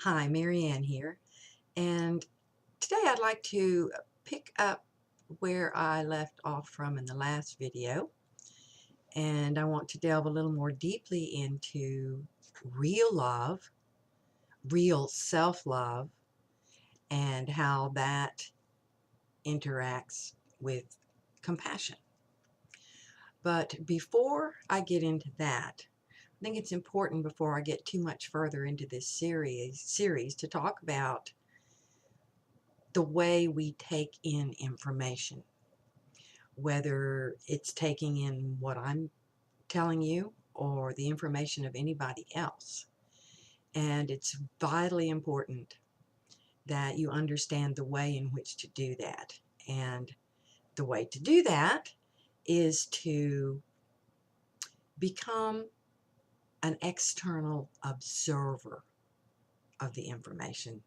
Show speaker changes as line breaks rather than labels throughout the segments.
Hi, Marianne here, and today I'd like to pick up where I left off from in the last video, and I want to delve a little more deeply into real love, real self-love, and how that interacts with compassion. But before I get into that, I think it's important before I get too much further into this series to talk about the way we take in information, whether it's taking in what I'm telling you or the information of anybody else. And it's vitally important that you understand the way in which to do that. And the way to do that is to become an external observer of the information.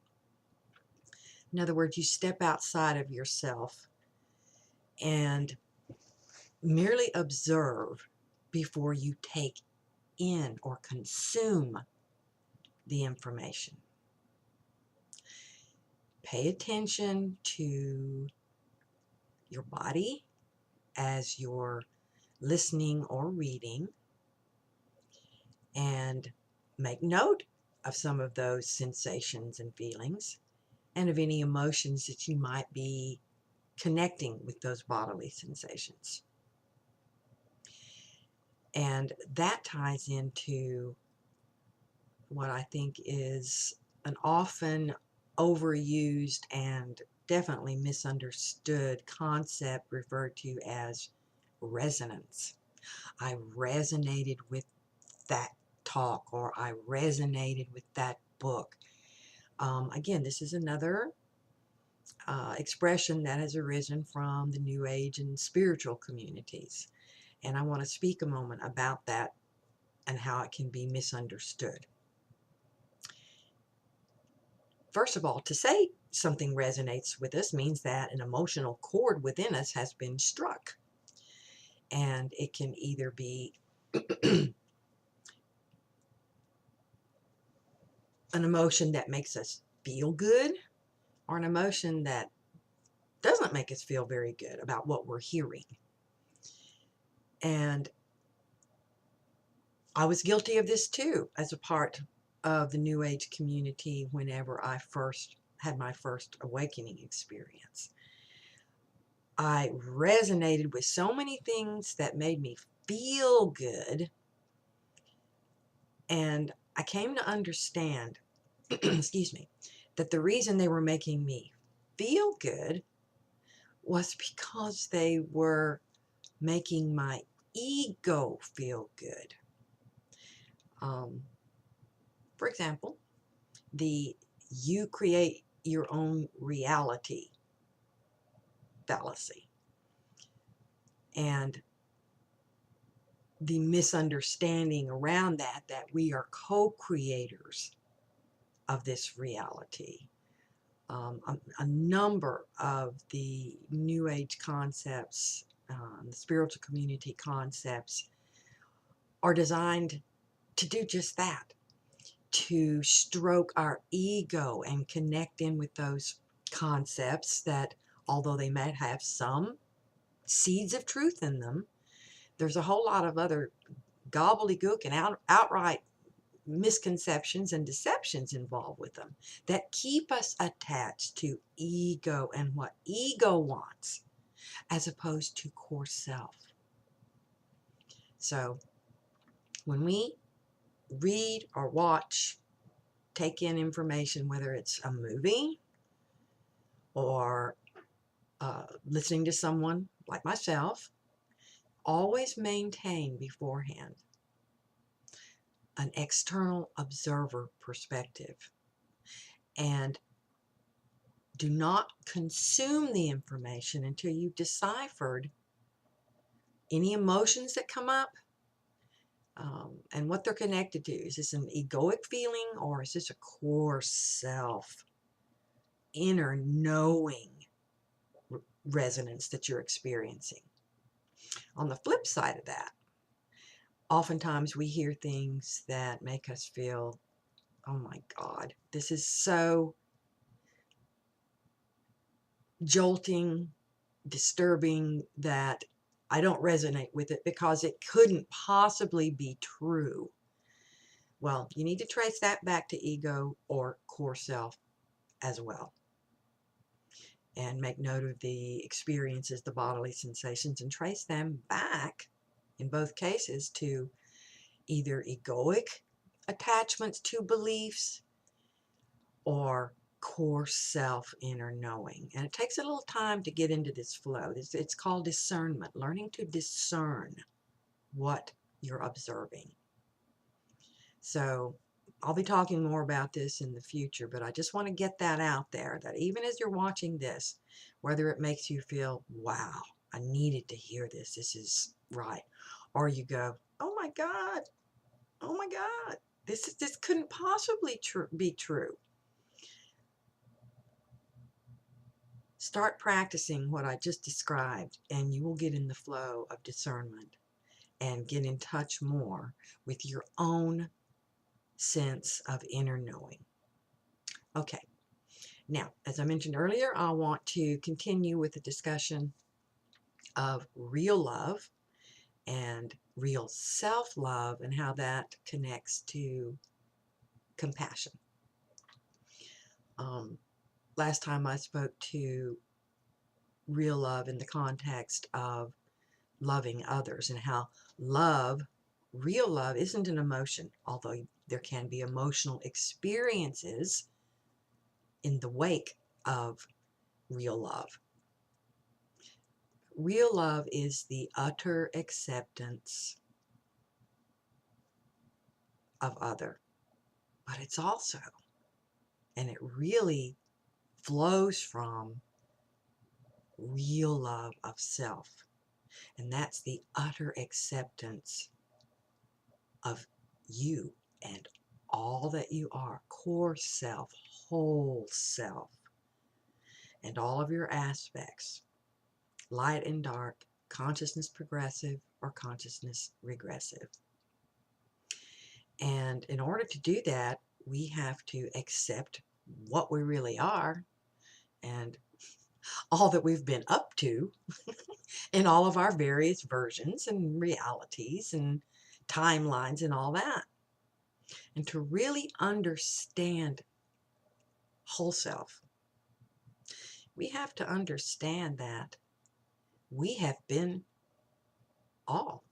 In other words, you step outside of yourself and merely observe before you take in or consume the information. Pay attention to your body as you're listening or reading, and make note of some of those sensations and feelings and of any emotions that you might be connecting with those bodily sensations. And that ties into what I think is an often overused and definitely misunderstood concept referred to as resonance. I resonated with that talk, or I resonated with that book. Again, this is another expression that has arisen from the New Age and spiritual communities. And I want to speak a moment about that and how it can be misunderstood. First of all, to say something resonates with us means that an emotional chord within us has been struck. And it can either be an emotion that makes us feel good, or an emotion that doesn't make us feel very good about what we're hearing. And I was guilty of this too as a part of the New Age community whenever I first had my first awakening experience. I resonated with so many things that made me feel good, and I came to understand, excuse me, that the reason they were making me feel good was because they were making my ego feel good. For example, the you create your own reality fallacy, and the misunderstanding around that we are co-creators of this reality. A number of the New Age concepts, the spiritual community concepts, are designed to do just that, to stroke our ego and connect in with those concepts that, although they might have some seeds of truth in them, there's a whole lot of other gobbledygook and outright misconceptions and deceptions involved with them that keep us attached to ego and what ego wants, as opposed to core self. So when we read or watch, take in information, whether it's a movie or listening to someone like myself, always maintain beforehand an external observer perspective, and do not consume the information until you've deciphered any emotions that come up, and what they're connected to. Is this an egoic feeling, or is this a core self, inner knowing resonance that you're experiencing? On the flip side of that, oftentimes we hear things that make us feel Oh my God, this is so jolting, disturbing that I don't resonate with it because it couldn't possibly be true. Well, you need to trace that back to ego or core self as well. And make note of the experiences, the bodily sensations, and trace them back, in both cases, to either egoic attachments to beliefs or core self inner knowing. And it takes a little time to get into this flow. It's called discernment, learning to discern what you're observing. So I'll be talking more about this in the future, but I just want to get that out there, that even as you're watching this, whether it makes you feel, wow, I needed to hear this, this is right, or you go, oh my God, this couldn't possibly be true. Start practicing what I just described, and you will get in the flow of discernment and get in touch more with your own sense of inner knowing. Okay, now, as I mentioned earlier, I want to continue with the discussion of real love and real self-love and how that connects to compassion. Last time I spoke to real love in the context of loving others and how real love isn't an emotion, although there can be emotional experiences in the wake of real love. Real love is the utter acceptance of other, but it's also, and it really flows from real love of self, and that's the utter acceptance of you and all that you are, core self, whole self, and all of your aspects, light and dark, consciousness progressive or consciousness regressive. And in order to do that, we have to accept what we really are and all that we've been up to in all of our various versions and realities and timelines and all that. And to really understand whole self, we have to understand that we have been all.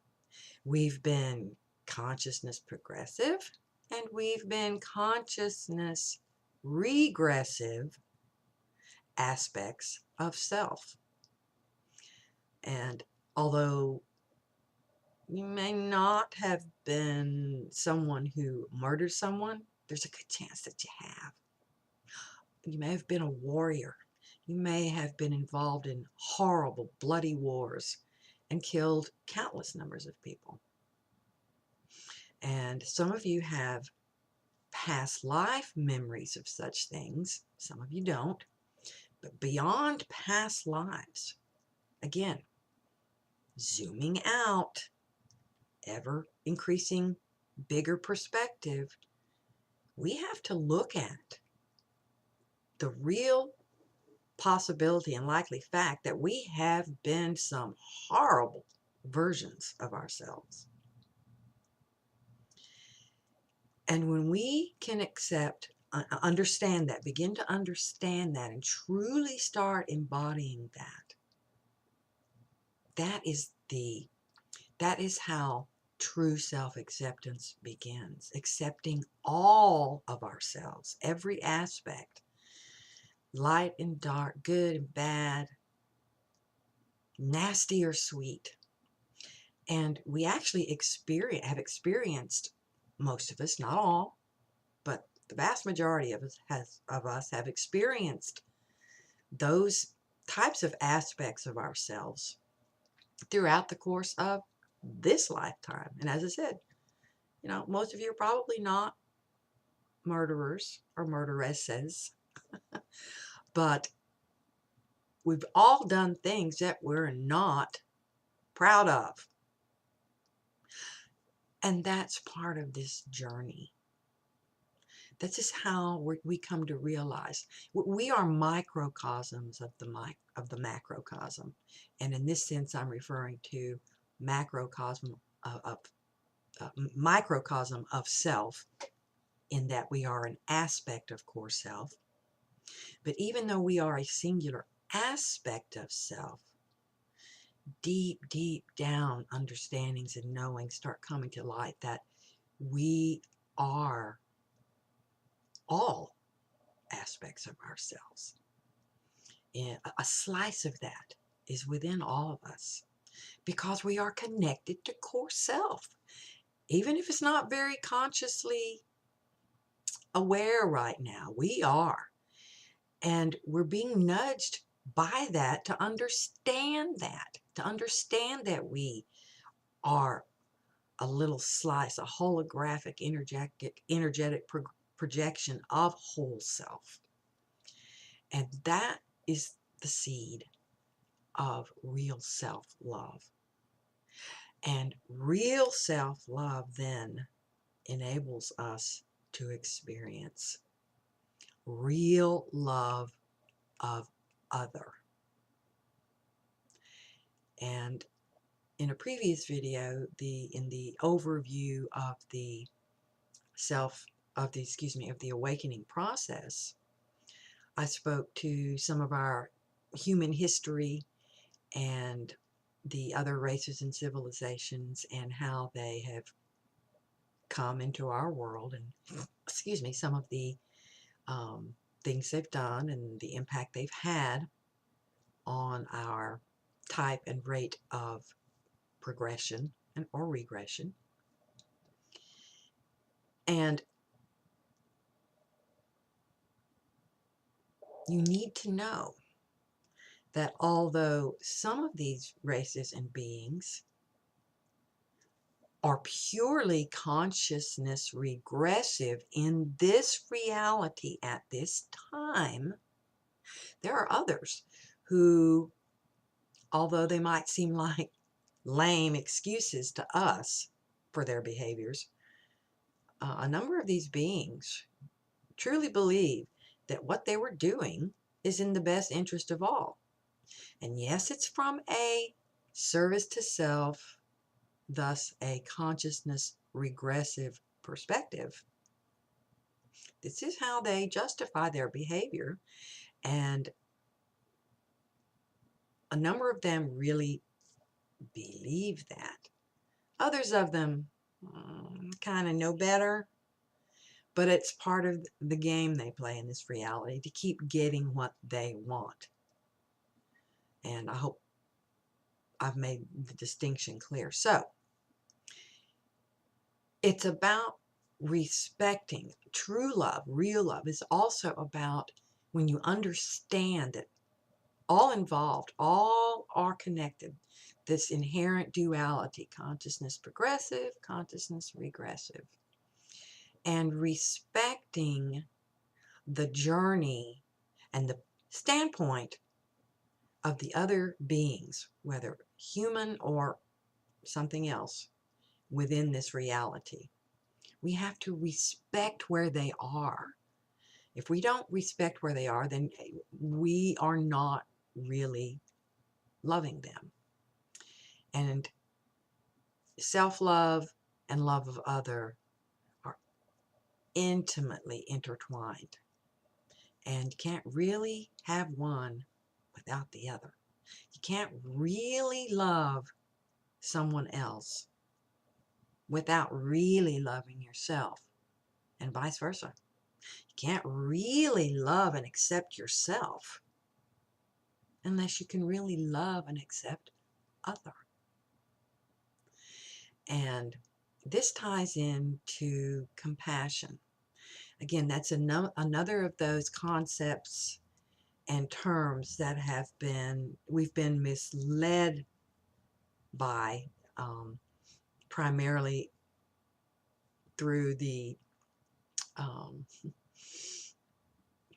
We've been consciousness progressive and we've been consciousness regressive aspects of self. And although you may not have been someone who murdered someone, there's a good chance that you have. You may have been a warrior. You may have been involved in horrible, bloody wars and killed countless numbers of people. And some of you have past life memories of such things. Some of you don't. But beyond past lives, again, zooming out, ever increasing, bigger perspective, we have to look at the real possibility and likely fact that we have been some horrible versions of ourselves. And when we can understand that, begin to understand that, and truly start embodying that, that is how true self-acceptance begins. Accepting all of ourselves, every aspect, light and dark, good and bad, nasty or sweet. And we actually have experienced, most of us, not all, but the vast majority of us have experienced those types of aspects of ourselves throughout the course of this lifetime. And as I said, most of you are probably not murderers or murderesses, but we've all done things that we're not proud of. And that's part of this journey. This is how we come to realize we are microcosms of the macrocosm, and in this sense, I'm referring to macrocosm of microcosm of self, in that we are an aspect of core self. But even though we are a singular aspect of self, deep, deep down understandings and knowings start coming to light that we are all aspects of ourselves. And a slice of that is within all of us because we are connected to core self. Even if it's not very consciously aware right now, we are. And we're being nudged by that to understand that we are a little slice, a holographic, energetic projection of whole self. And that is the seed of real self-love. And real self-love then enables us to experience real love of other. And in a previous video, in the overview of the awakening process, I spoke to some of our human history and the other races and civilizations and how they have come into our world, and some of the things they've done and the impact they've had on our type and rate of progression or regression. And you need to know that although some of these races and beings are purely consciousness regressive in this reality at this time, there are others who, although they might seem like lame excuses to us for their behaviors, a number of these beings truly believe that what they were doing is in the best interest of all. And yes, it's from a service to self, thus a consciousness regressive perspective. This is how they justify their behavior, and a number of them really believe that. Others of them kind of know better, but it's part of the game they play in this reality to keep getting what they want. And I hope I've made the distinction clear. So, it's about respecting. True love, real love, is also about when you understand that all involved, all are connected. This inherent duality, consciousness progressive, consciousness regressive. And respecting the journey and the standpoint of the other beings, whether human or something else, within this reality. We have to respect where they are. If we don't respect where they are, then we are not really loving them. And self-love and love of other are intimately intertwined. And you can't really have one without the other. You can't really love someone else without really loving yourself, and vice versa. You can't really love and accept yourself unless you can really love and accept other. And this ties into compassion. Again, that's another of those concepts and terms that we've been misled by, primarily through the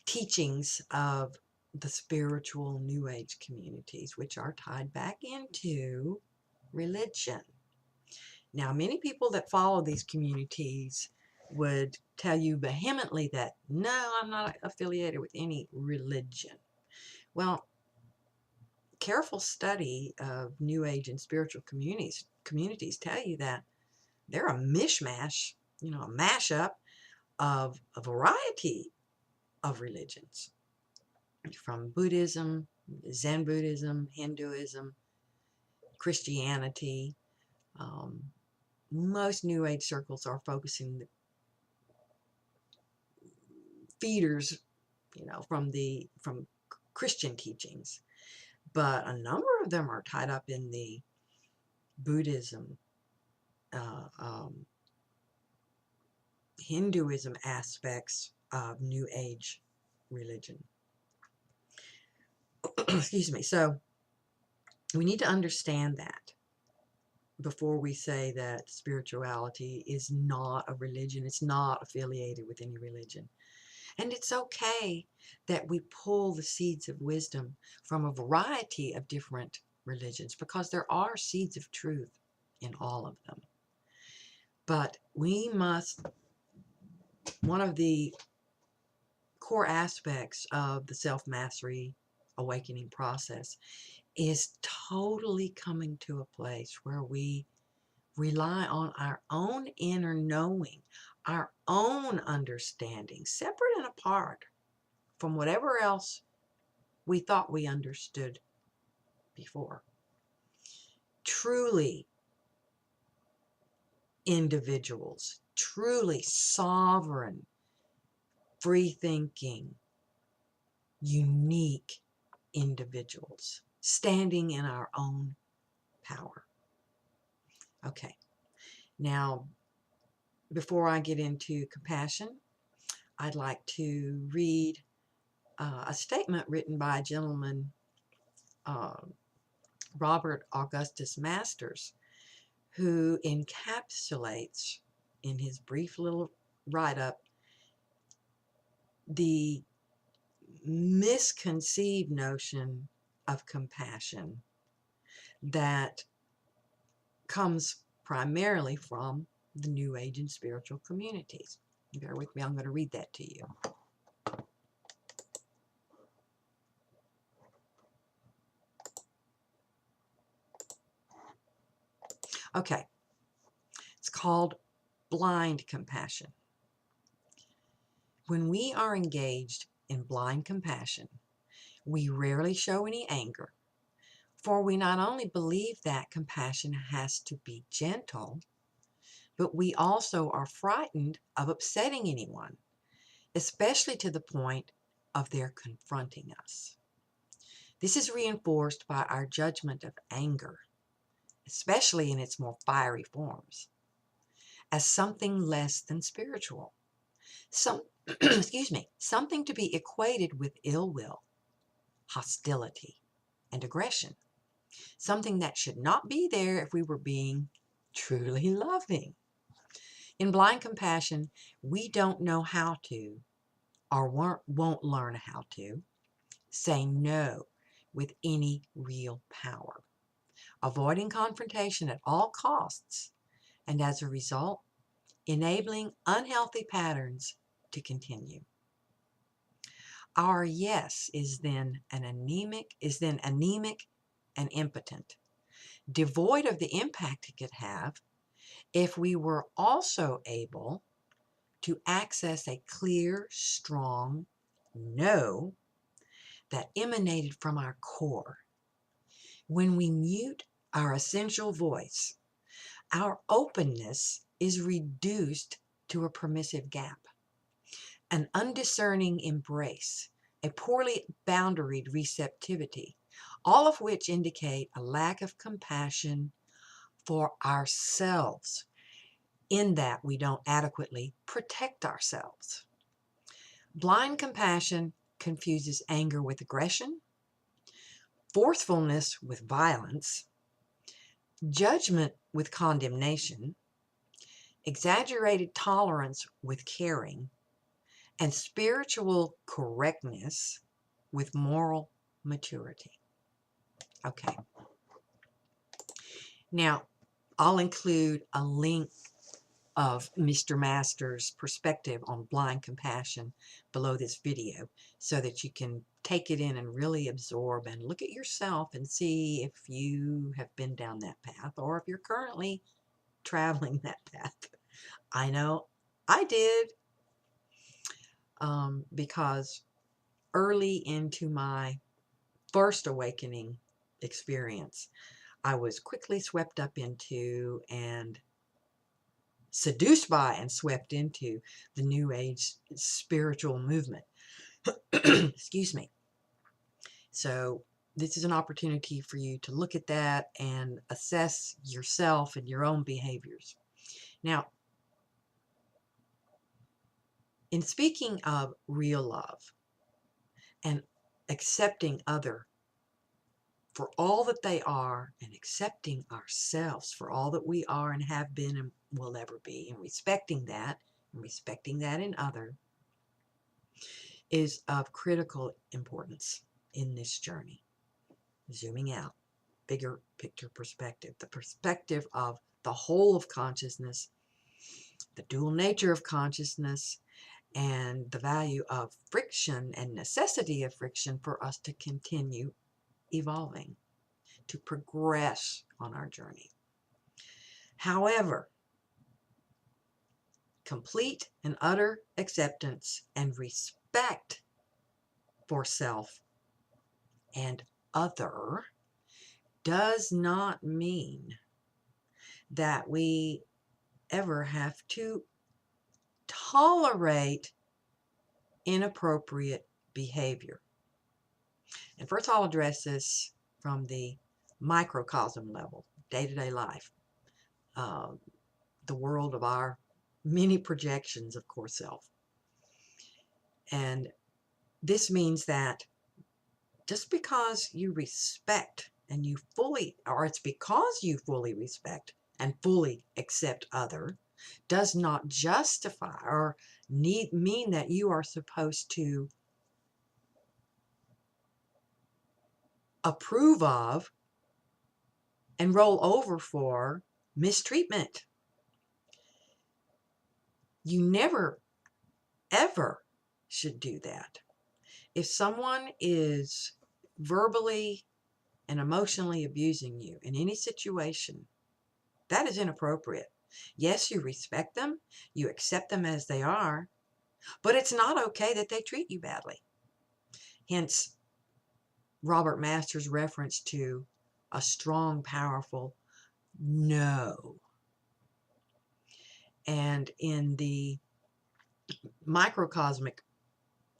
teachings of the spiritual New Age communities, which are tied back into religion. Now, many people that follow these communities would tell you vehemently that, no, I'm not affiliated with any religion. Well, careful study of New Age and spiritual communities tell you that they're a mishmash, a mashup of a variety of religions, from Buddhism, Zen Buddhism, Hinduism, Christianity. Most New Age circles are focusing the feeders, from Christian teachings, but a number of them are tied up in the Buddhism, Hinduism aspects of New Age religion. Excuse me. So we need to understand that before we say that spirituality is not a religion. It's not affiliated with any religion. And it's okay that we pull the seeds of wisdom from a variety of different religions, because there are seeds of truth in all of them. But one of the core aspects of the self-mastery awakening process is totally coming to a place where we rely on our own inner knowing, our own understanding, separate and apart from whatever else we thought we understood before. Truly individuals, truly sovereign, free-thinking, unique individuals, standing in our own power. Okay, now before I get into compassion, I'd like to read a statement written by a gentleman, Robert Augustus Masters, who encapsulates in his brief little write-up the misconceived notion of compassion that comes primarily from the New Age and spiritual communities. Bear with me, I'm going to read that to you. Okay, it's called blind compassion. When we are engaged in blind compassion, we rarely show any anger, for we not only believe that compassion has to be gentle, but we also are frightened of upsetting anyone, especially to the point of their confronting us. This is reinforced by our judgment of anger, especially in its more fiery forms, as something less than spiritual. Something to be equated with ill will, hostility, and aggression. Something that should not be there if we were being truly loving. In blind compassion, we don't know how to, or won't learn how to, say no with any real power, avoiding confrontation at all costs, and as a result, enabling unhealthy patterns to continue. Our yes is then anemic and impotent, devoid of the impact it could have if we were also able to access a clear, strong no that emanated from our core. When we mute our essential voice, our openness is reduced to a permissive gap, an undiscerning embrace, a poorly boundaried receptivity, all of which indicate a lack of compassion for ourselves, in that we don't adequately protect ourselves. Blind compassion confuses anger with aggression, forcefulness with violence, judgment with condemnation, exaggerated tolerance with caring, and spiritual correctness with moral maturity. Okay. Now, I'll include a link of Mr. Master's perspective on blind compassion below this video so that you can take it in and really absorb and look at yourself and see if you have been down that path or if you're currently traveling that path. I know I did, because early into my first awakening experience, I was quickly swept up into and seduced by and swept into the New Age spiritual movement. Excuse me. So this is an opportunity for you to look at that and assess yourself and your own behaviors. Now, in speaking of real love and accepting other for all that they are and accepting ourselves for all that we are and have been and will ever be, and respecting that in other, is of critical importance in this journey. Zooming out, bigger picture perspective, the perspective of the whole of consciousness, the dual nature of consciousness, and the value of friction and necessity of friction for us to continue evolving, to progress on our journey. However, complete and utter acceptance and respect for self and other does not mean that we ever have to tolerate inappropriate behavior. And first I'll address this from the microcosm level, day-to-day life, the world of our many projections of core self. And this means that just because you respect and you fully, or it's because you fully respect and fully accept other, does not justify or mean that you are supposed to approve of and roll over for mistreatment. You never, ever should do that. If someone is verbally and emotionally abusing you in any situation, that is inappropriate. Yes, you respect them, you accept them as they are, but it's not okay that they treat you badly. Hence, Robert Masters' reference to a strong, powerful no. And in the microcosmic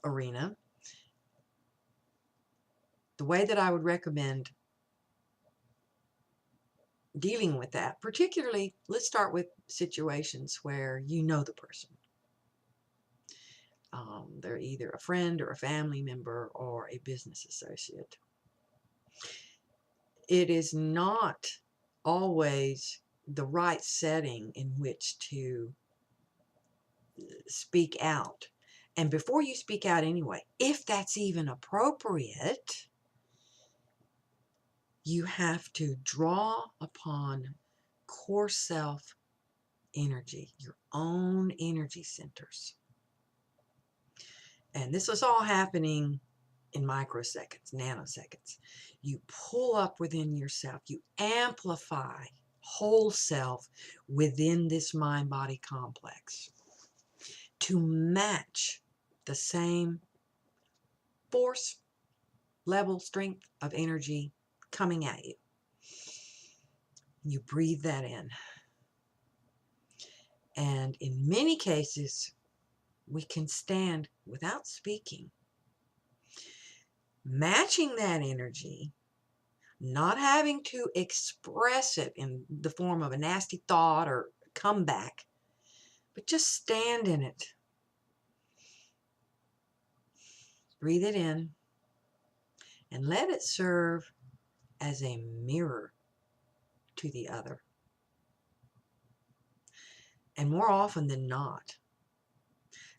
arena, the way that I would recommend dealing with that, particularly, let's start with situations where you know the person. They're either a friend or a family member or a business associate. It is not always the right setting in which to speak out. And before you speak out anyway, if that's even appropriate, you have to draw upon core self energy, your own energy centers. And this is all happening in microseconds, nanoseconds. You pull up within yourself, you amplify whole self within this mind-body complex to match the same force, level, strength of energy coming at you. You breathe that in. And in many cases, we can stand without speaking, matching that energy, not having to express it in the form of a nasty thought or comeback, but just stand in it. Breathe it in and let it serve as a mirror to the other. And more often than not,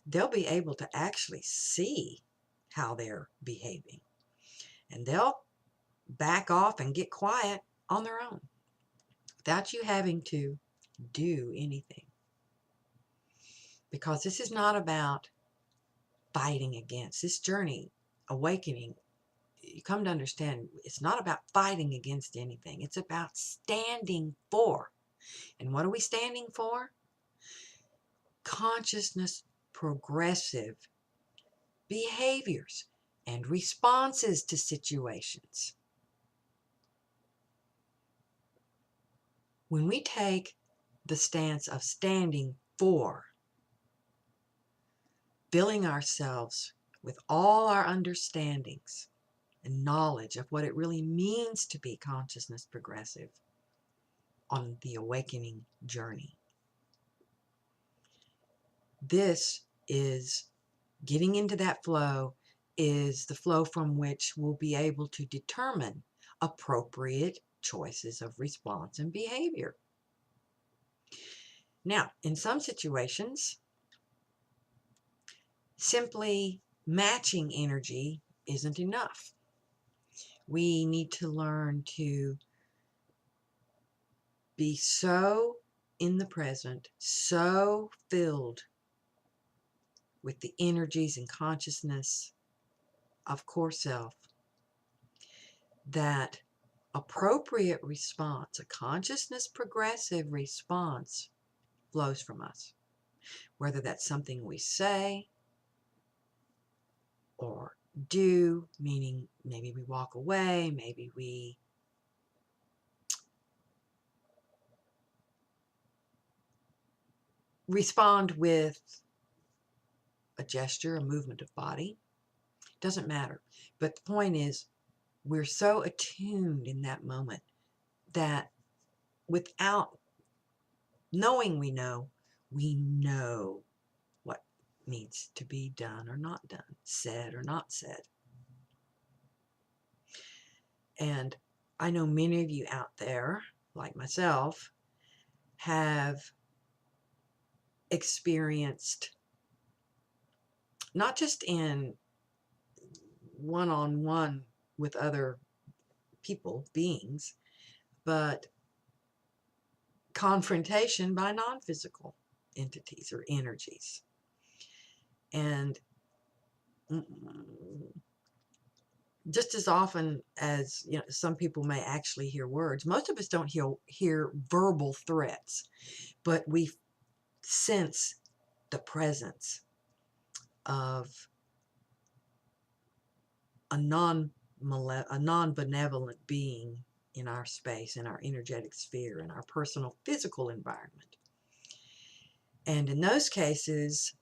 they'll be able to actually see how they're behaving. And they'll back off and get quiet on their own without you having to do anything. because this is not about fighting against this journey, awakening. You come to understand it's not about fighting against anything. It's about standing for. And what are we standing for? Consciousness progressive behaviors and responses to situations. When we take the stance of standing for, filling ourselves with all our understandings and knowledge of what it really means to be consciousness progressive on the awakening journey. This is getting into that flow, is the flow from which we'll be able to determine appropriate choices of response and behavior. Now, in some situations, simply matching energy isn't enough. We need to learn to be so in the present, so filled with the energies and consciousness of core self, that appropriate response, a consciousness progressive response, flows from us. Whether that's something we say or do, meaning maybe we walk away, maybe we respond with a gesture, a movement of body, doesn't matter. But the point is, we're so attuned in that moment that without knowing we know what needs to be done or not done, said or not said. And I know many of you out there, like myself, have experienced, not just in one-on-one with other people, beings, but confrontation by non-physical entities or energies. And just as often as, you know, some people may actually hear words, most of us don't hear verbal threats, but we sense the presence of a non-benevolent being in our space, in our energetic sphere, in our personal physical environment. And in those cases,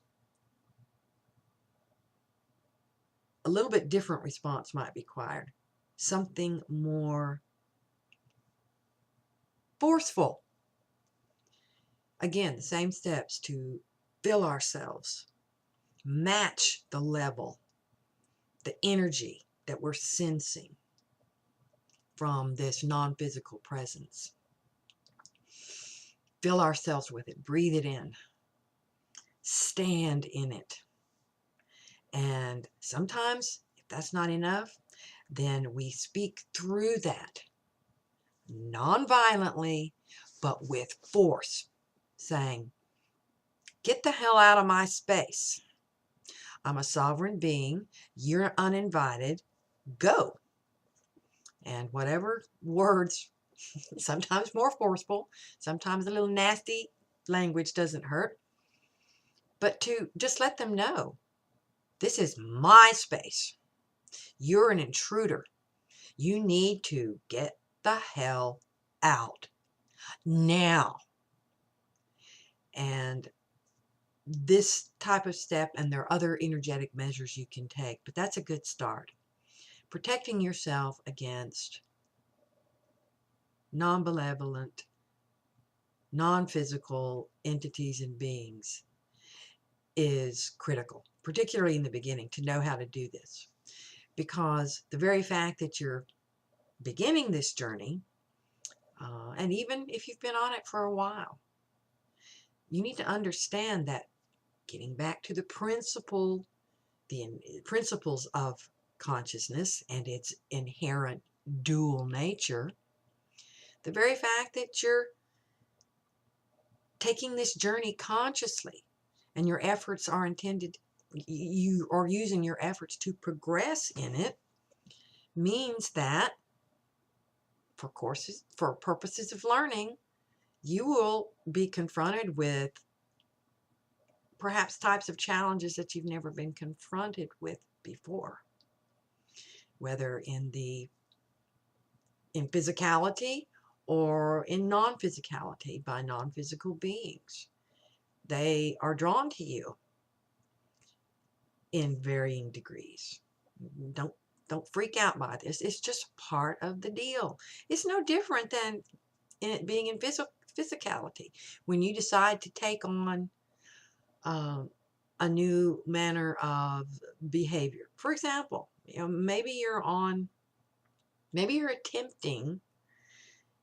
a little bit different response might be required. Something more forceful. Again, the same steps to fill ourselves, match the level, the energy that we're sensing from this non-physical presence. Fill ourselves with it, breathe it in, stand in it. And sometimes, if that's not enough, then we speak through that, non-violently, but with force, saying, get the hell out of my space. I'm a sovereign being. You're uninvited. Go. And whatever words, sometimes more forceful, sometimes a little nasty language doesn't hurt, but to just let them know, this is my space. You're an intruder. You need to get the hell out now. And this type of step, and there are other energetic measures you can take, but that's a good start. Protecting yourself against non-benevolent, non-physical entities and beings is critical, particularly in the beginning, to know how to do this. Because the very fact that you're beginning this journey, and even if you've been on it for a while, you need to understand that getting back to the principles of consciousness and its inherent dual nature, the very fact that you're taking this journey consciously and your efforts are intended, you are using your efforts to progress in it, means that for purposes of learning, you will be confronted with perhaps types of challenges that you've never been confronted with before, whether in physicality or in non-physicality, by non-physical beings. They are drawn to you in varying degrees. Don't freak out by this. It's just part of the deal. It's no different than it being in physicality. When you decide to take on a new manner of behavior, for example, maybe you're attempting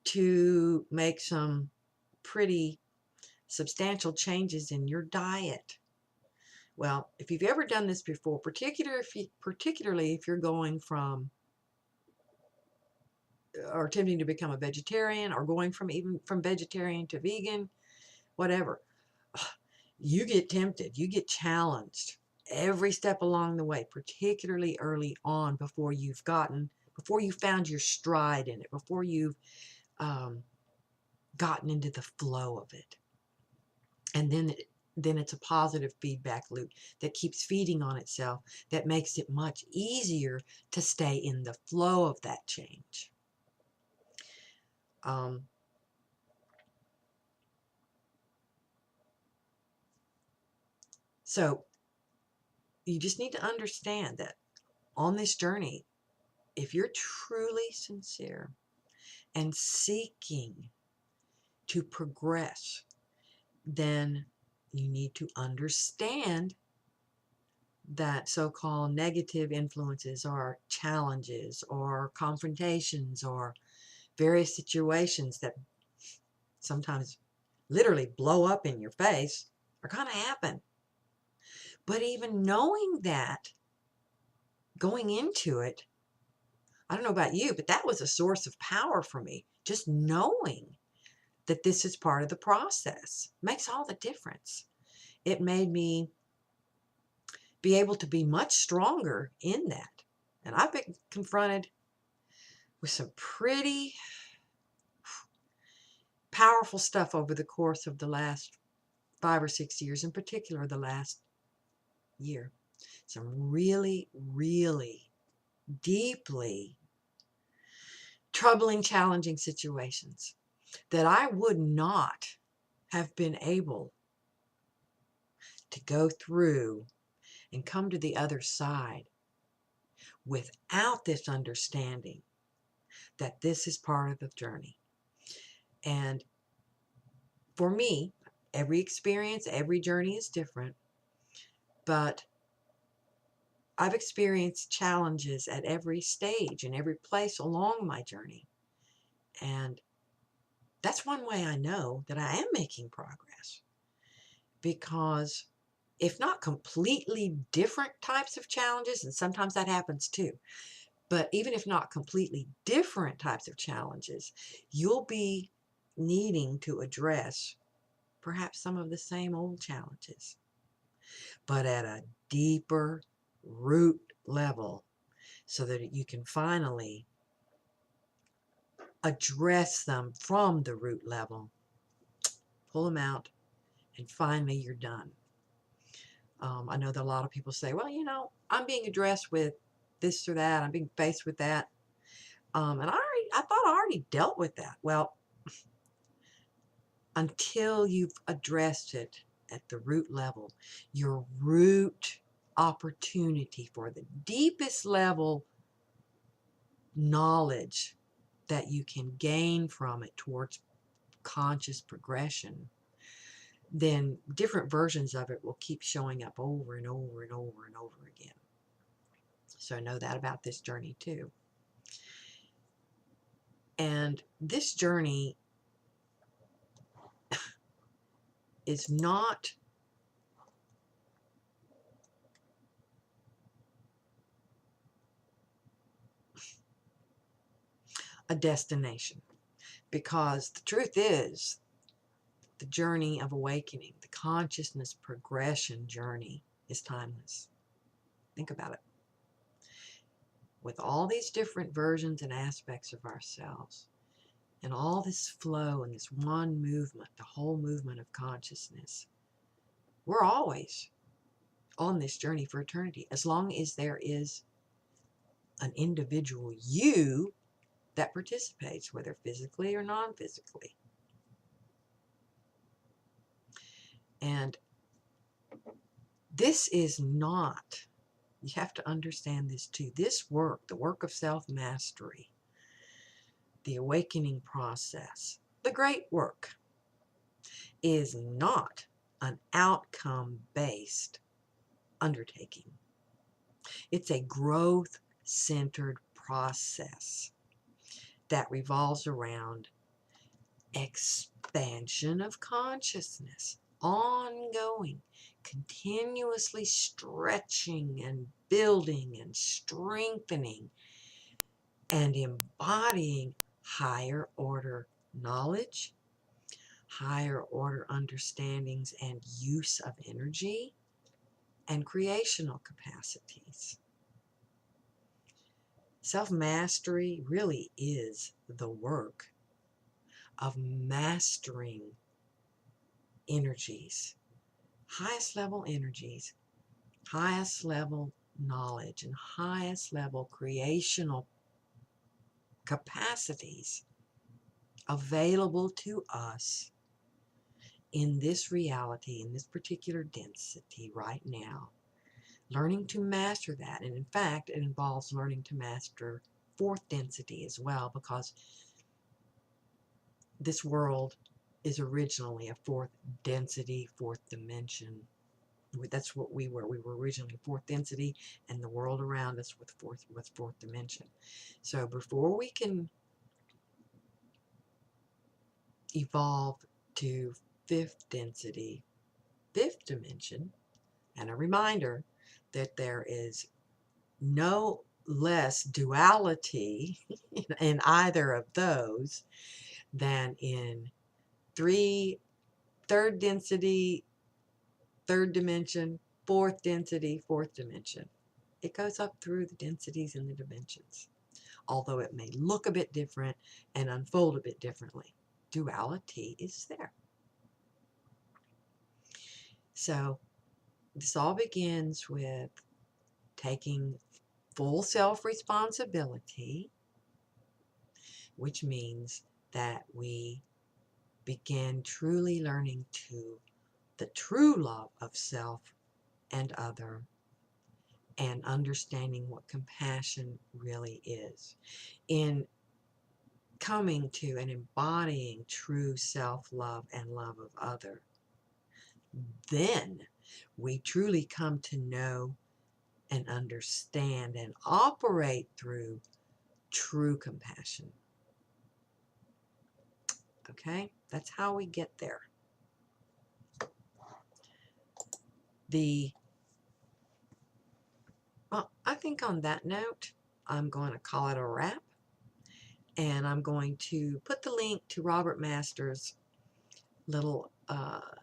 to make some pretty substantial changes in your diet. Well, if you've ever done this before, particularly if you're going from or attempting to become a vegetarian, or going from vegetarian to vegan, whatever, you get tempted, you get challenged every step along the way, particularly early on, before you found your stride in it, before you've gotten into the flow of it. And then it's a positive feedback loop that keeps feeding on itself, that makes it much easier to stay in the flow of that change. So you just need to understand that on this journey, if you're truly sincere and seeking to progress, then you need to understand that so-called negative influences or challenges or confrontations or various situations that sometimes literally blow up in your face are going to happen. But even knowing that, going into it, I don't know about you, but that was a source of power for me. Just knowing that this is part of the process makes all the difference. It made me be able to be much stronger in that. And I've been confronted with some pretty powerful stuff over the course of the last 5 or 6 years, in particular the last year. Some really, really deeply troubling, challenging situations that I would not have been able to go through and come to the other side without this understanding that this is part of the journey. And for me, every experience, every journey is different, but I've experienced challenges at every stage and every place along my journey. And that's one way I know that I am making progress, because if not completely different types of challenges, and sometimes that happens too, but even if not completely different types of challenges, you'll be needing to address perhaps some of the same old challenges, but at a deeper root level, so that you can finally address them from the root level, pull them out, and finally you're done. I know that a lot of people say, well, I'm being addressed with this or that, I'm being faced with that, and I thought I already dealt with that. Well, until you've addressed it at the root level, your root opportunity for the deepest level knowledge that you can gain from it towards conscious progression, then different versions of it will keep showing up over and over and over and over again. So I know that about this journey too. And this journey is not a destination, because the truth is the journey of awakening, the consciousness progression journey is timeless. Think about it. With all these different versions and aspects of ourselves, and all this flow and this one movement, the whole movement of consciousness, we're always on this journey for eternity, as long as there is an individual you that participates, whether physically or non-physically. And this is not, you have to understand this too, this work, the work of self-mastery, the awakening process, the great work, is not an outcome-based undertaking. It's a growth-centered process that revolves around expansion of consciousness, ongoing, continuously stretching and building and strengthening and embodying higher order knowledge, higher order understandings and use of energy, and creational capacities. Self-mastery really is the work of mastering energies, highest level energies, highest level knowledge, and highest level creational capacities available to us in this reality, in this particular density right now. Learning to master that, and in fact, it involves learning to master fourth density as well, because this world is originally a fourth density, fourth dimension. That's what we were. We were originally fourth density, and the world around us was fourth dimension. So before we can evolve to fifth density, fifth dimension, and a reminder that there is no less duality in either of those than in third density, third dimension, fourth density, fourth dimension. It goes up through the densities and the dimensions, although it may look a bit different and unfold a bit differently. Duality is there. So this all begins with taking full self-responsibility, which means that we begin truly learning the true love of self and other, and understanding what compassion really is. In coming to and embodying true self-love and love of other, then we truly come to know and understand and operate through true compassion. Okay? That's how we get there. Well, I think on that note, I'm going to call it a wrap. And I'm going to put the link to Robert Masters' little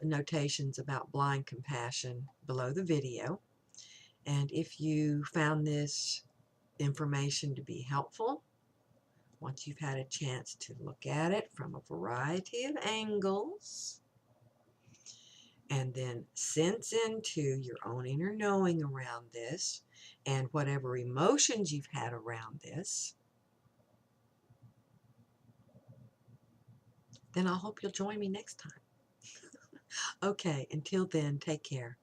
notations about blind compassion below the video. And if you found this information to be helpful, once you've had a chance to look at it from a variety of angles, and then sense into your own inner knowing around this, and whatever emotions you've had around this, then I hope you'll join me next time. Okay, until then, take care.